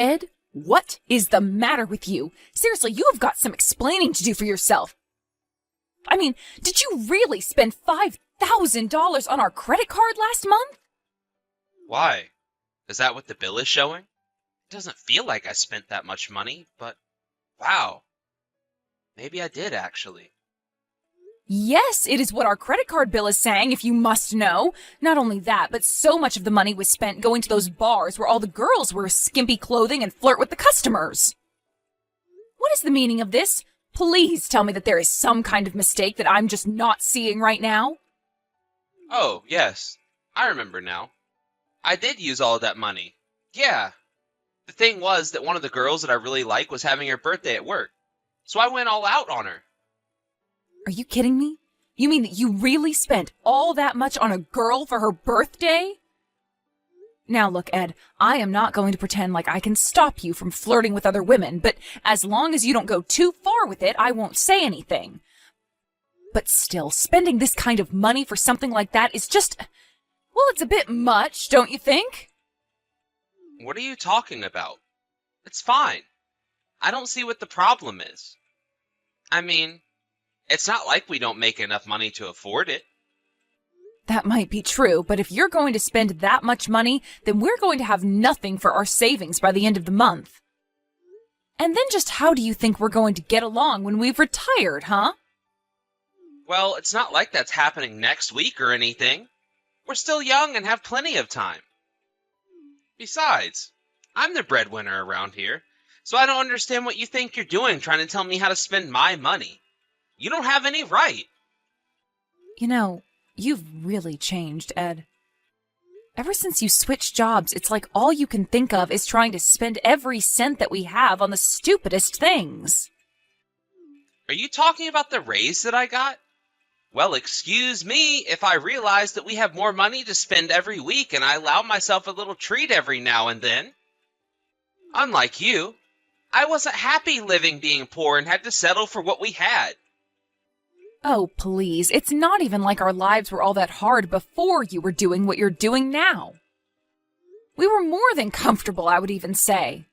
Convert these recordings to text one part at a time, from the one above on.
Ed, what is the matter with you? Seriously, you have got some explaining to do for yourself. I mean, did you really spend $5,000 on our credit card last month? Why? Is that what the bill is showing? It doesn't feel like I spent that much money, but wow. Maybe I did, actually. Yes, it is what our credit card bill is saying, if you must know. Not only that, but so much of the money was spent going to those bars where all the girls wear skimpy clothing and flirt with the customers. What is the meaning of this? Please tell me that there is some kind of mistake that I'm just not seeing right now. Oh, yes. I remember now. I did use all of that money. Yeah. The thing was that one of the girls that I really like was having her birthday at work. So I went all out on her. Are you kidding me? You mean that you really spent all that much on a girl for her birthday? Now look, Ed, I am not going to pretend like I can stop you from flirting with other women, but as long as you don't go too far with it, I won't say anything. But still, spending this kind of money for something like that is just, well, it's a bit much, don't you think? What are you talking about? It's fine. I don't see what the problem is. I mean, it's not like we don't make enough money to afford it. That might be true, but if you're going to spend that much money, then we're going to have nothing for our savings by the end of the month. And then just how do you think we're going to get along when we've retired, huh? Well, it's not like that's happening next week or anything. We're still young and have plenty of time. Besides, I'm the breadwinner around here, so I don't understand what you think you're doing trying to tell me how to spend my money. You don't have any right. You know, you've really changed, Ed. Ever since you switched jobs, it's like all you can think of is trying to spend every cent that we have on the stupidest things. Are you talking about the raise that I got? Well, excuse me if I realize that we have more money to spend every week and I allow myself a little treat every now and then. Unlike you, I wasn't happy living being poor and had to settle for what we had. Oh, please, it's not even like our lives were all that hard before you were doing what you're doing now. We were more than comfortable, I would even say.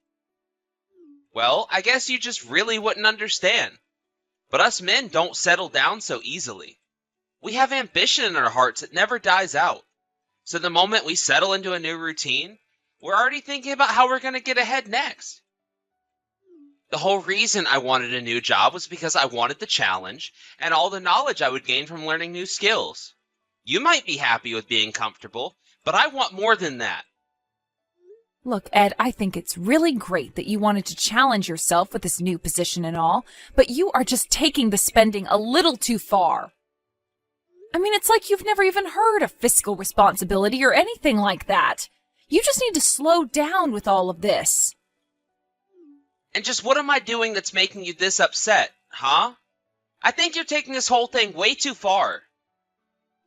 Well, I guess you just really wouldn't understand. But us men don't settle down so easily. We have ambition in our hearts that never dies out. So the moment we settle into a new routine, we're already thinking about how we're going to get ahead next. The whole reason I wanted a new job was because I wanted the challenge and all the knowledge I would gain from learning new skills. You might be happy with being comfortable, but I want more than that. Look, Ed, I think it's really great that you wanted to challenge yourself with this new position and all, but you are just taking the spending a little too far. I mean, it's like you've never even heard of fiscal responsibility or anything like that. You just need to slow down with all of this. And just what am I doing that's making you this upset, huh? I think you're taking this whole thing way too far.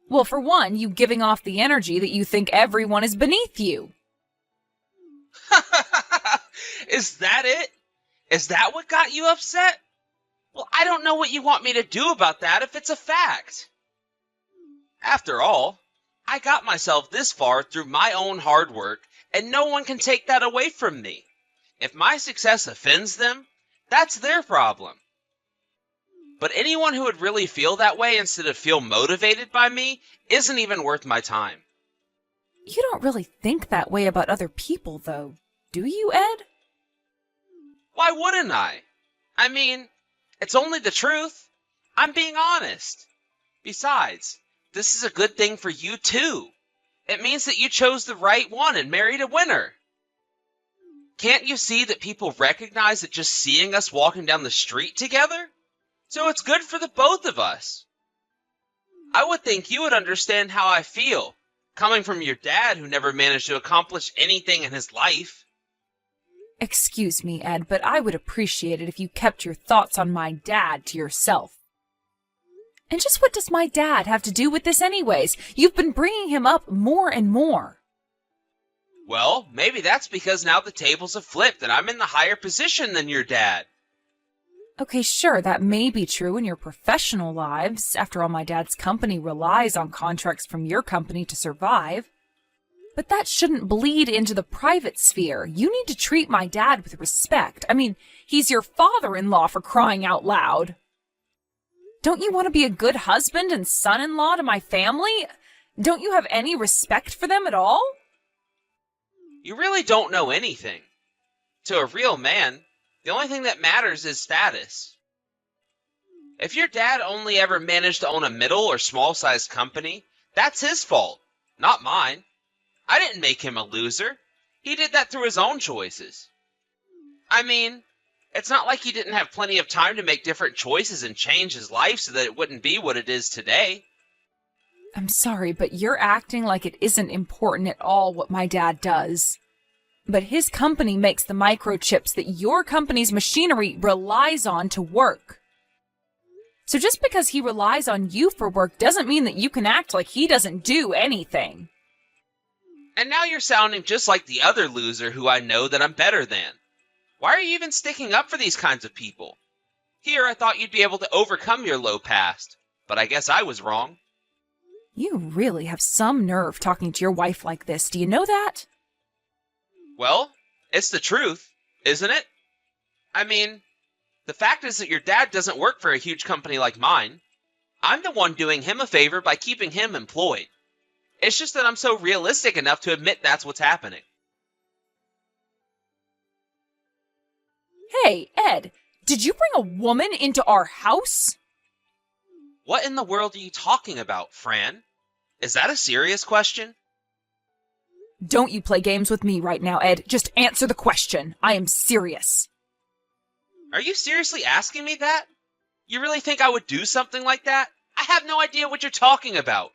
Well, for one, you giving off the energy that you think everyone is beneath you. Is that it? Is that what got you upset? Well, I don't know what you want me to do about that if it's a fact. After all, I got myself this far through my own hard work, and no one can take that away from me. If my success offends them, that's their problem. But anyone who would really feel that way instead of feel motivated by me isn't even worth my time. You don't really think that way about other people, though, do you, Ed? Why wouldn't I? I mean, it's only the truth. I'm being honest. Besides, this is a good thing for you, too. It means that you chose the right one and married a winner. Can't you see that people recognize that just seeing us walking down the street together? So it's good for the both of us. I would think you would understand how I feel, coming from your dad who never managed to accomplish anything in his life. Excuse me, Ed, but I would appreciate it if you kept your thoughts on my dad to yourself. And just what does my dad have to do with this anyways? You've been bringing him up more and more. Well, maybe that's because now the tables have flipped and I'm in the higher position than your dad. Okay, sure, that may be true in your professional lives. After all, my dad's company relies on contracts from your company to survive. But that shouldn't bleed into the private sphere. You need to treat my dad with respect. I mean, he's your father-in-law, for crying out loud. Don't you want to be a good husband and son-in-law to my family? Don't you have any respect for them at all? You really don't know anything. To a real man, the only thing that matters is status. If your dad only ever managed to own a middle or small-sized company, that's his fault, not mine. I didn't make him a loser. He did that through his own choices. I mean, it's not like he didn't have plenty of time to make different choices and change his life so that it wouldn't be what it is today. I'm sorry, but you're acting like it isn't important at all what my dad does. But his company makes the microchips that your company's machinery relies on to work. So just because he relies on you for work doesn't mean that you can act like he doesn't do anything. And now you're sounding just like the other loser who I know that I'm better than. Why are you even sticking up for these kinds of people? Here I thought you'd be able to overcome your low past, but I guess I was wrong. You really have some nerve talking to your wife like this, do you know that? Well, it's the truth, isn't it? I mean, the fact is that your dad doesn't work for a huge company like mine. I'm the one doing him a favor by keeping him employed. It's just that I'm so realistic enough to admit that's what's happening. Hey, Ed, did you bring a woman into our house? What in the world are you talking about, Fran? Is that a serious question? Don't you play games with me right now, Ed. Just answer the question. I am serious. Are you seriously asking me that? You really think I would do something like that? I have no idea what you're talking about.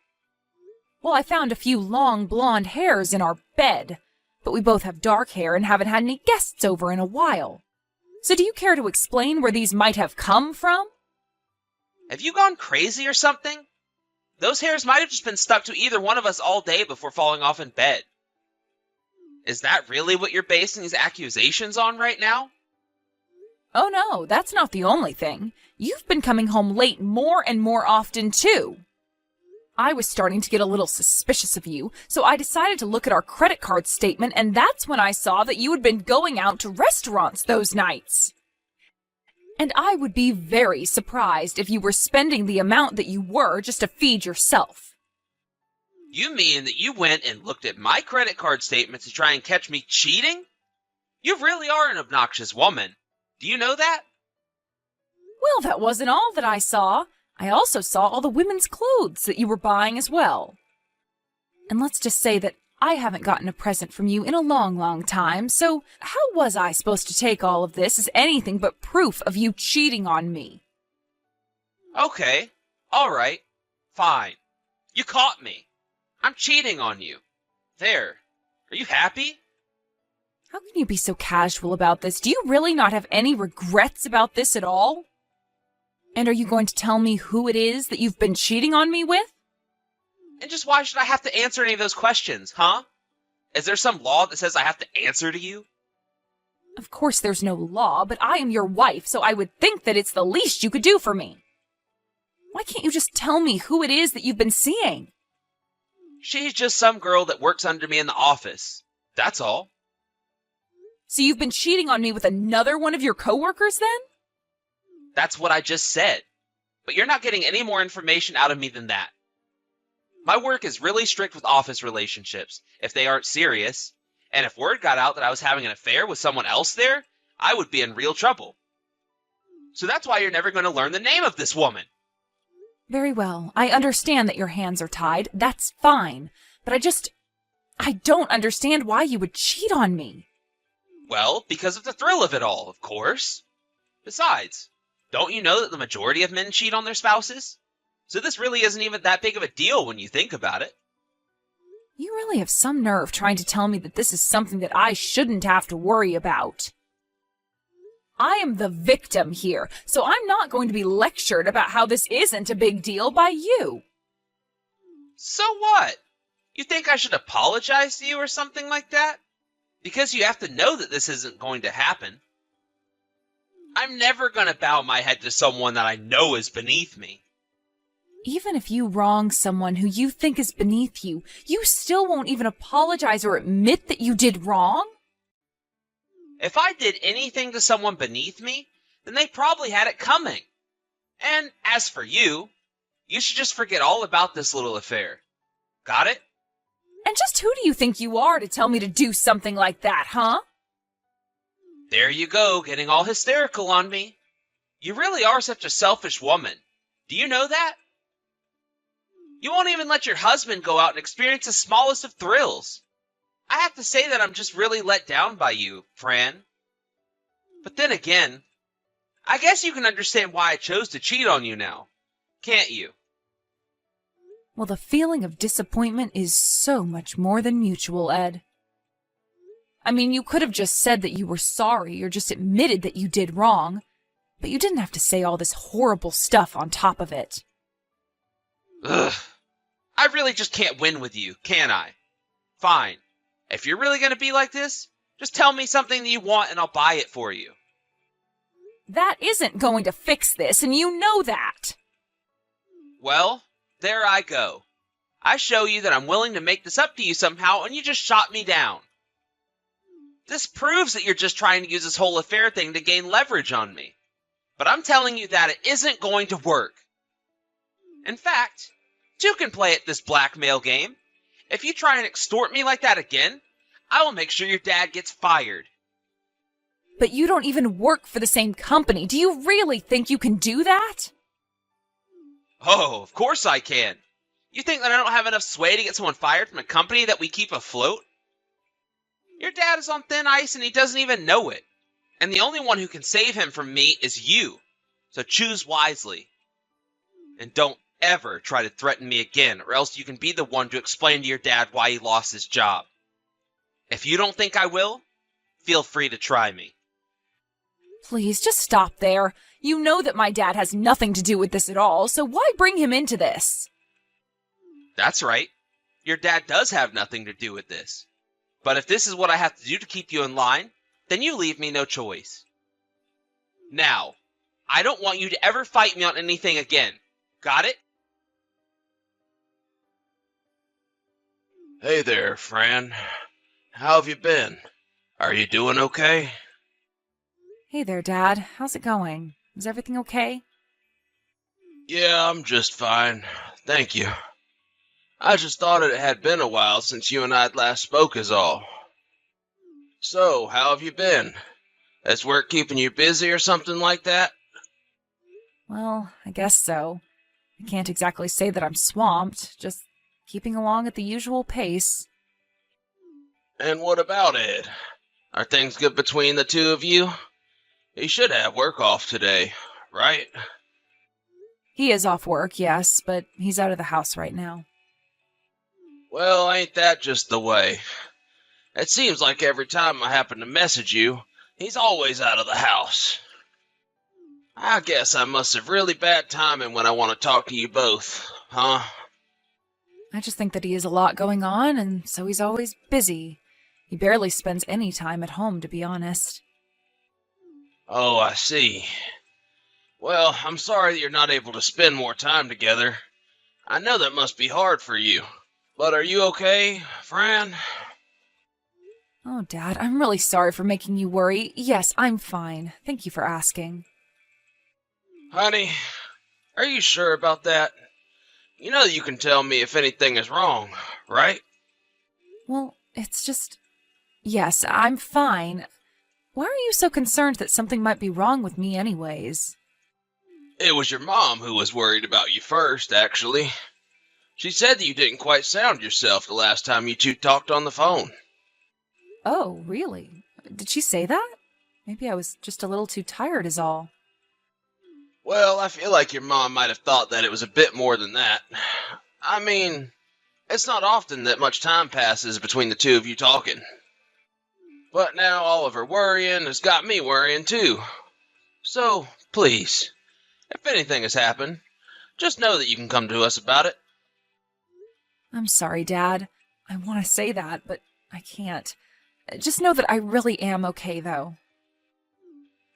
Well, I found a few long blonde hairs in our bed, but we both have dark hair and haven't had any guests over in a while. So do you care to explain where these might have come from? Have you gone crazy or something? Those hairs might have just been stuck to either one of us all day before falling off in bed. Is that really what you're basing these accusations on right now? Oh no, that's not the only thing. You've been coming home late more and more often too. I was starting to get a little suspicious of you, so I decided to look at our credit card statement, and that's when I saw that you had been going out to restaurants those nights. And I would be very surprised if you were spending the amount that you were just to feed yourself. You mean that you went and looked at my credit card statement to try and catch me cheating? You really are an obnoxious woman. Do you know that? Well, that wasn't all that I saw. I also saw all the women's clothes that you were buying as well. And let's just say that I haven't gotten a present from you in a long, long time, so how was I supposed to take all of this as anything but proof of you cheating on me? Okay, alright, fine. You caught me. I'm cheating on you. There. Are you happy? How can you be so casual about this? Do you really not have any regrets about this at all? And are you going to tell me who it is that you've been cheating on me with? And just why should I have to answer any of those questions, huh? Is there some law that says I have to answer to you? Of course there's no law, but I am your wife, so I would think that it's the least you could do for me. Why can't you just tell me who it is that you've been seeing? She's just some girl that works under me in the office. That's all. So you've been cheating on me with another one of your coworkers then? That's what I just said. But you're not getting any more information out of me than that. My work is really strict with office relationships, if they aren't serious. And if word got out that I was having an affair with someone else there, I would be in real trouble. So that's why you're never going to learn the name of this woman. Very well. I understand that your hands are tied. That's fine. But I don't understand why you would cheat on me. Well, because of the thrill of it all, of course. Besides, don't you know that the majority of men cheat on their spouses? So this really isn't even that big of a deal when you think about it. You really have some nerve trying to tell me that this is something that I shouldn't have to worry about. I am the victim here, so I'm not going to be lectured about how this isn't a big deal by you. So what? You think I should apologize to you or something like that? Because you have to know that this isn't going to happen. I'm never going to bow my head to someone that I know is beneath me. Even if you wrong someone who you think is beneath you, you still won't even apologize or admit that you did wrong? If I did anything to someone beneath me, then they probably had it coming. And as for you, you should just forget all about this little affair. Got it? And just who do you think you are to tell me to do something like that, huh? There you go, getting all hysterical on me. You really are such a selfish woman. Do you know that? You won't even let your husband go out and experience the smallest of thrills. I have to say that I'm just really let down by you, Fran. But then again, I guess you can understand why I chose to cheat on you now, can't you? Well, the feeling of disappointment is so much more than mutual, Ed. I mean, you could have just said that you were sorry or just admitted that you did wrong, but you didn't have to say all this horrible stuff on top of it. Ugh. I really just can't win with you, can I? Fine. If you're really going to be like this, just tell me something that you want and I'll buy it for you. That isn't going to fix this, and you know that. Well, there I go. I show you that I'm willing to make this up to you somehow, and you just shot me down. This proves that you're just trying to use this whole affair thing to gain leverage on me. But I'm telling you that it isn't going to work. In fact, you can play at this blackmail game. If you try and extort me like that again, I will make sure your dad gets fired. But you don't even work for the same company. Do you really think you can do that? Oh, of course I can. You think that I don't have enough sway to get someone fired from a company that we keep afloat? Your dad is on thin ice and he doesn't even know it. And the only one who can save him from me is you. So choose wisely. And don't ever try to threaten me again, or else you can be the one to explain to your dad why he lost his job. If you don't think I will, feel free to try me. Please, just stop there. You know that my dad has nothing to do with this at all, so why bring him into this? That's right. Your dad does have nothing to do with this. But if this is what I have to do to keep you in line, then you leave me no choice. Now, I don't want you to ever fight me on anything again. Got it? Hey there, Fran. How have you been? Are you doing okay? Hey there, Dad. How's it going? Is everything okay? Yeah, I'm just fine. Thank you. I just thought it had been a while since you and I last spoke is all. So, how have you been? Is work keeping you busy or something like that? Well, I guess so. I can't exactly say that I'm swamped, just keeping along at the usual pace. And what about Ed? Are things good between the two of you? He should have work off today, right? He is off work, yes, but he's out of the house right now. Well, ain't that just the way? It seems like every time I happen to message you, he's always out of the house. I guess I must have really bad timing when I want to talk to you both, huh? I just think that he has a lot going on, and so he's always busy. He barely spends any time at home, to be honest. Oh, I see. Well, I'm sorry that you're not able to spend more time together. I know that must be hard for you. But are you okay, Fran? Oh, Dad, I'm really sorry for making you worry. Yes, I'm fine. Thank you for asking. Honey, are you sure about that? You know that you can tell me if anything is wrong, right? Well, it's just... Yes, I'm fine. Why are you so concerned that something might be wrong with me anyways? It was your mom who was worried about you first, actually. She said that you didn't quite sound yourself the last time you two talked on the phone. Oh, really? Did she say that? Maybe I was just a little too tired is all. Well, I feel like your mom might have thought that it was a bit more than that. I mean, it's not often that much time passes between the two of you talking. But now all of her worrying has got me worrying too. So, please, if anything has happened, just know that you can come to us about it. I'm sorry, Dad. I want to say that, but I can't. Just know that I really am okay, though.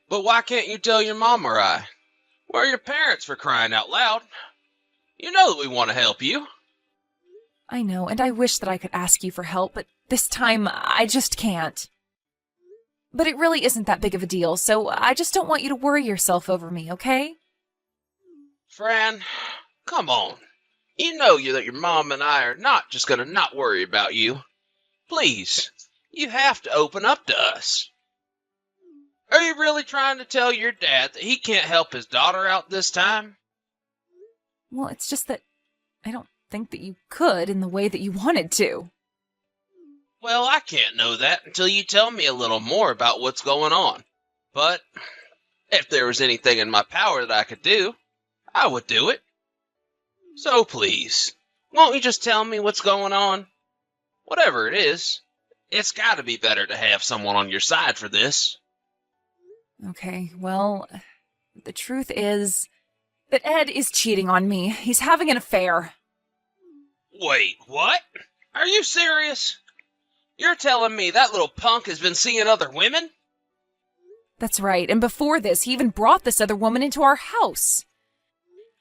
But why can't you tell your mom or I? We're your parents, for crying out loud. You know that we want to help you. I know, and I wish that I could ask you for help, but this time I just can't. But it really isn't that big of a deal, so I just don't want you to worry yourself over me, okay? Fran, come on. You know that your mom and I are not just going to not worry about you. Please, you have to open up to us. Are you really trying to tell your dad that he can't help his daughter out this time? Well, it's just that I don't think that you could in the way that you wanted to. Well, I can't know that until you tell me a little more about what's going on. But if there was anything in my power that I could do, I would do it. So please, won't you just tell me what's going on? Whatever it is, it's got to be better to have someone on your side for this. Okay, well, the truth is that Ed is cheating on me. He's having an affair. Wait, what? Are you serious? You're telling me that little punk has been seeing other women? That's right, and before this, he even brought this other woman into our house.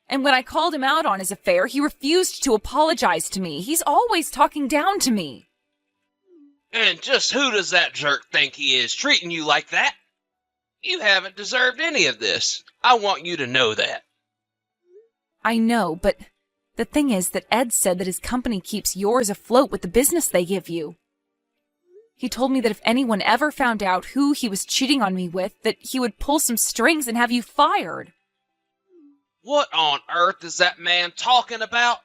And when I called him out on his affair, he refused to apologize to me. He's always talking down to me. And just who does that jerk think he is, treating you like that? You haven't deserved any of this. I want you to know that. I know, but the thing is that Ed said that his company keeps yours afloat with the business they give you. He told me that if anyone ever found out who he was cheating on me with, that he would pull some strings and have you fired. What on earth is that man talking about?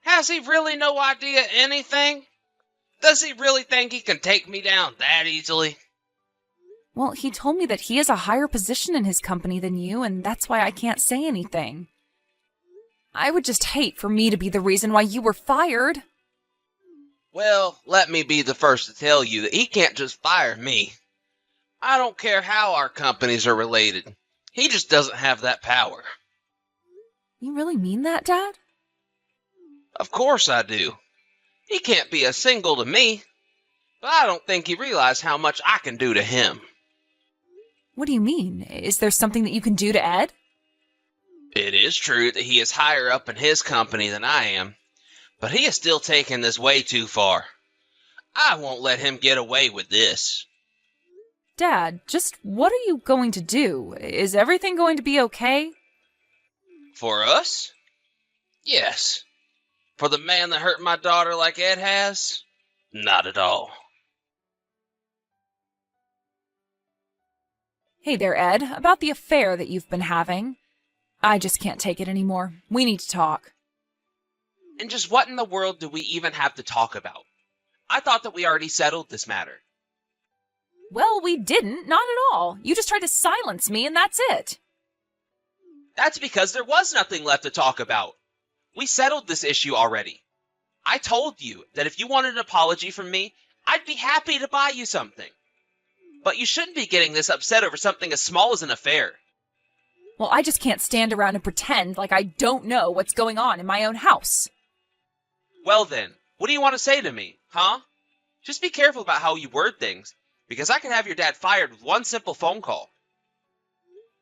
Has he really no idea anything? Does he really think he can take me down that easily? Well, he told me that he has a higher position in his company than you, and that's why I can't say anything. I would just hate for me to be the reason why you were fired. Well, let me be the first to tell you that he can't just fire me. I don't care how our companies are related. He just doesn't have that power. You really mean that, Dad? Of course I do. He can't be a single to me, but I don't think he realized how much I can do to him. What do you mean? Is there something that you can do to Ed? It is true that he is higher up in his company than I am, but he is still taking this way too far. I won't let him get away with this. Dad, just what are you going to do? Is everything going to be okay? For us? Yes. For the man that hurt my daughter like Ed has? Not at all. Hey there, Ed. About the affair that you've been having. I just can't take it anymore. We need to talk. And just what in the world do we even have to talk about? I thought that we already settled this matter. Well, we didn't. Not at all. You just tried to silence me, and that's it. That's because there was nothing left to talk about. We settled this issue already. I told you that if you wanted an apology from me, I'd be happy to buy you something. But you shouldn't be getting this upset over something as small as an affair. Well, I just can't stand around and pretend like I don't know what's going on in my own house. Well then, what do you want to say to me, huh? Just be careful about how you word things, because I can have your dad fired with one simple phone call.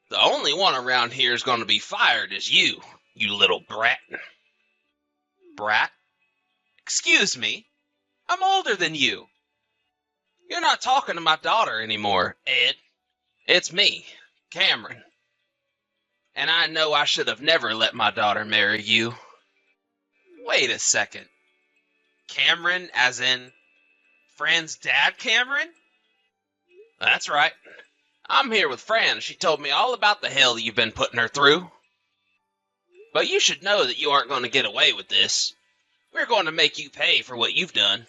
The only one around here is going to be fired is you little brat. Brat? Excuse me? I'm older than you. You're not talking to my daughter anymore, Ed. It's me, Cameron. And I know I should have never let my daughter marry you. Wait a second. Cameron, as in Fran's dad, Cameron? That's right. I'm here with Fran. She told me all about the hell you've been putting her through. But you should know that you aren't going to get away with this. We're going to make you pay for what you've done.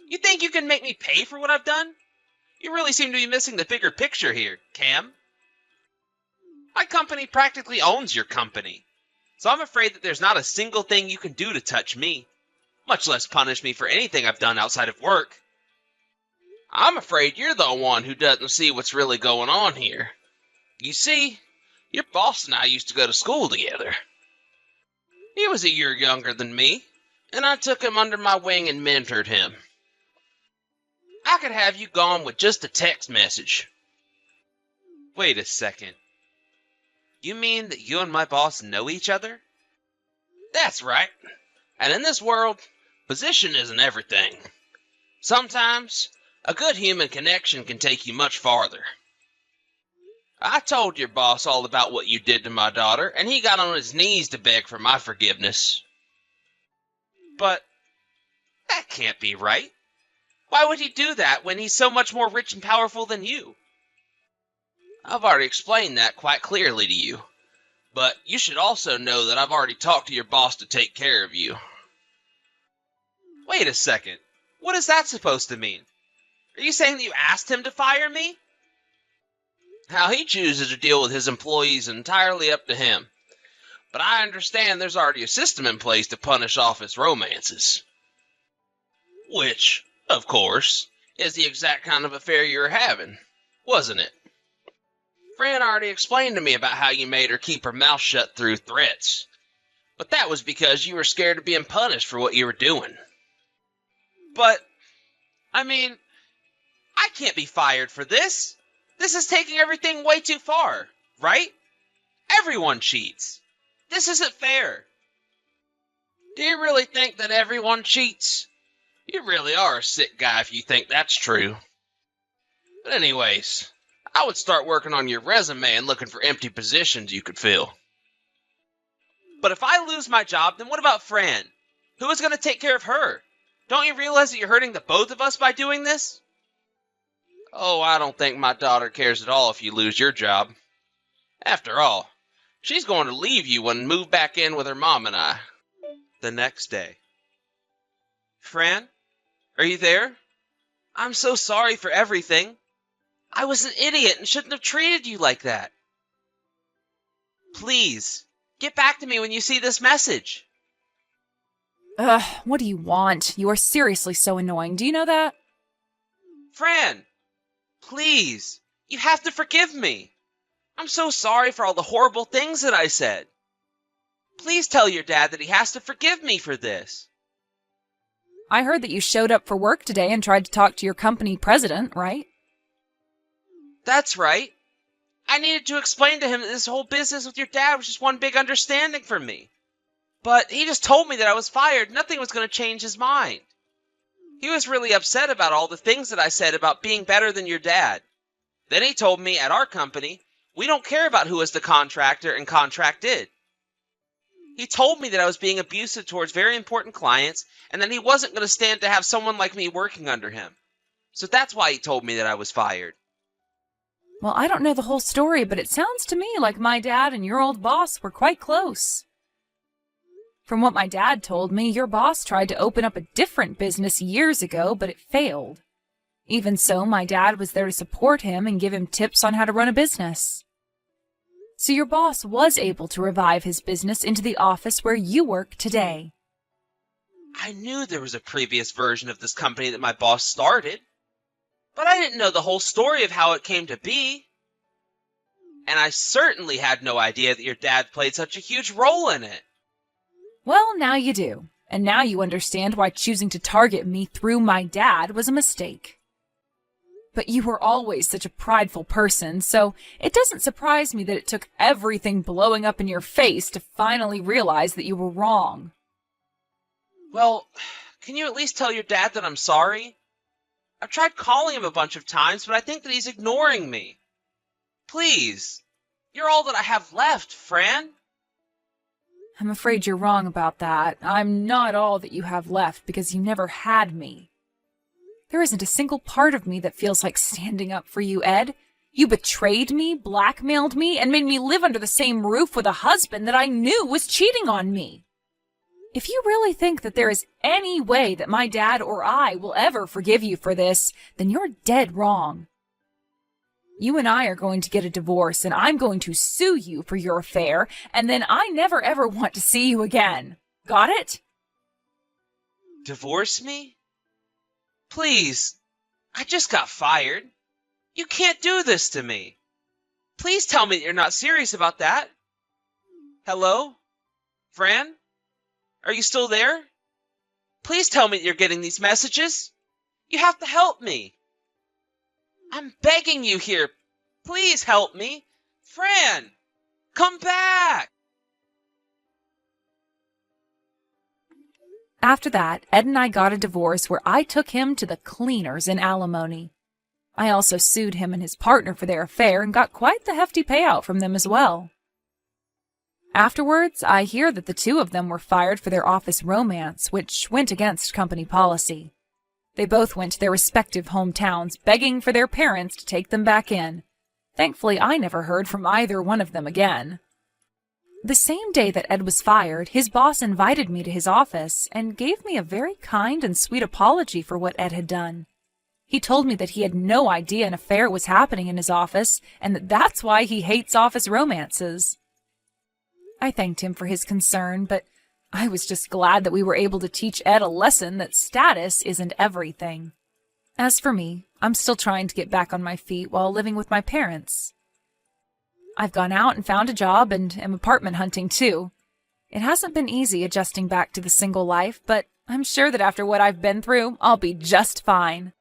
You think you can make me pay for what I've done? You really seem to be missing the bigger picture here, Cam. My company practically owns your company, so I'm afraid that there's not a single thing you can do to touch me, much less punish me for anything I've done outside of work. I'm afraid you're the one who doesn't see what's really going on here. You see, your boss and I used to go to school together. He was a year younger than me, and I took him under my wing and mentored him. I could have you gone with just a text message. Wait a second. You mean that you and my boss know each other? That's right. And in this world, position isn't everything. Sometimes, a good human connection can take you much farther. I told your boss all about what you did to my daughter, and he got on his knees to beg for my forgiveness. But that can't be right. Why would he do that when he's so much more rich and powerful than you? I've already explained that quite clearly to you, but you should also know that I've already talked to your boss to take care of you. Wait a second. What is that supposed to mean? Are you saying that you asked him to fire me? How he chooses to deal with his employees is entirely up to him. But I understand there's already a system in place to punish office romances. Which, of course, is the exact kind of affair you were having, wasn't it? Fran already explained to me about how you made her keep her mouth shut through threats. But that was because you were scared of being punished for what you were doing. But, I can't be fired for this. This is taking everything way too far, right? Everyone cheats. This isn't fair. Do you really think that everyone cheats? You really are a sick guy if you think that's true. But anyways, I would start working on your resume and looking for empty positions you could fill. But if I lose my job, then what about Fran? Who is going to take care of her? Don't you realize that you're hurting the both of us by doing this? Oh, I don't think my daughter cares at all if you lose your job. After all, she's going to leave you and move back in with her mom and I. The next day. Fran, are you there? I'm so sorry for everything. I was an idiot and shouldn't have treated you like that. Please, get back to me when you see this message. Ugh, what do you want? You are seriously so annoying. Do you know that? Fran, please, you have to forgive me. I'm so sorry for all the horrible things that I said. Please tell your dad that he has to forgive me for this. I heard that you showed up for work today and tried to talk to your company president, right? That's right. I needed to explain to him that this whole business with your dad was just one big understanding for me. But he just told me that I was fired. Nothing was going to change his mind. He was really upset about all the things that I said about being better than your dad. Then he told me at our company, we don't care about who is the contractor and contracted. He told me that I was being abusive towards very important clients and that he wasn't going to stand to have someone like me working under him. So that's why he told me that I was fired. Well, I don't know the whole story, but it sounds to me like my dad and your old boss were quite close. From what my dad told me, your boss tried to open up a different business years ago, but it failed. Even so, my dad was there to support him and give him tips on how to run a business. So your boss was able to revive his business into the office where you work today. I knew there was a previous version of this company that my boss started, but I didn't know the whole story of how it came to be. And I certainly had no idea that your dad played such a huge role in it. Well, now you do. And now you understand why choosing to target me through my dad was a mistake. But you were always such a prideful person, so it doesn't surprise me that it took everything blowing up in your face to finally realize that you were wrong. Well, can you at least tell your dad that I'm sorry? I've tried calling him a bunch of times, but I think that he's ignoring me. Please, you're all that I have left, Fran. I'm afraid you're wrong about that. I'm not all that you have left because you never had me. There isn't a single part of me that feels like standing up for you, Ed. You betrayed me, blackmailed me, and made me live under the same roof with a husband that I knew was cheating on me. If you really think that there is any way that my dad or I will ever forgive you for this, then you're dead wrong. You and I are going to get a divorce, and I'm going to sue you for your affair, and then I never ever want to see you again. Got it? Divorce me? Please, I just got fired. You can't do this to me. Please tell me that you're not serious about that. Hello? Fran? Are you still there? Please tell me that you're getting these messages. You have to help me. I'm begging you here. Please help me. Fran, come back. After that, Ed and I got a divorce where I took him to the cleaners in alimony. I also sued him and his partner for their affair and got quite the hefty payout from them as well. Afterwards, I hear that the two of them were fired for their office romance, which went against company policy. They both went to their respective hometowns, begging for their parents to take them back in. Thankfully, I never heard from either one of them again. The same day that Ed was fired, his boss invited me to his office and gave me a very kind and sweet apology for what Ed had done. He told me that he had no idea an affair was happening in his office and that that's why he hates office romances. I thanked him for his concern, but I was just glad that we were able to teach Ed a lesson that status isn't everything. As for me, I'm still trying to get back on my feet while living with my parents. I've gone out and found a job and am apartment hunting too. It hasn't been easy adjusting back to the single life, but I'm sure that after what I've been through, I'll be just fine.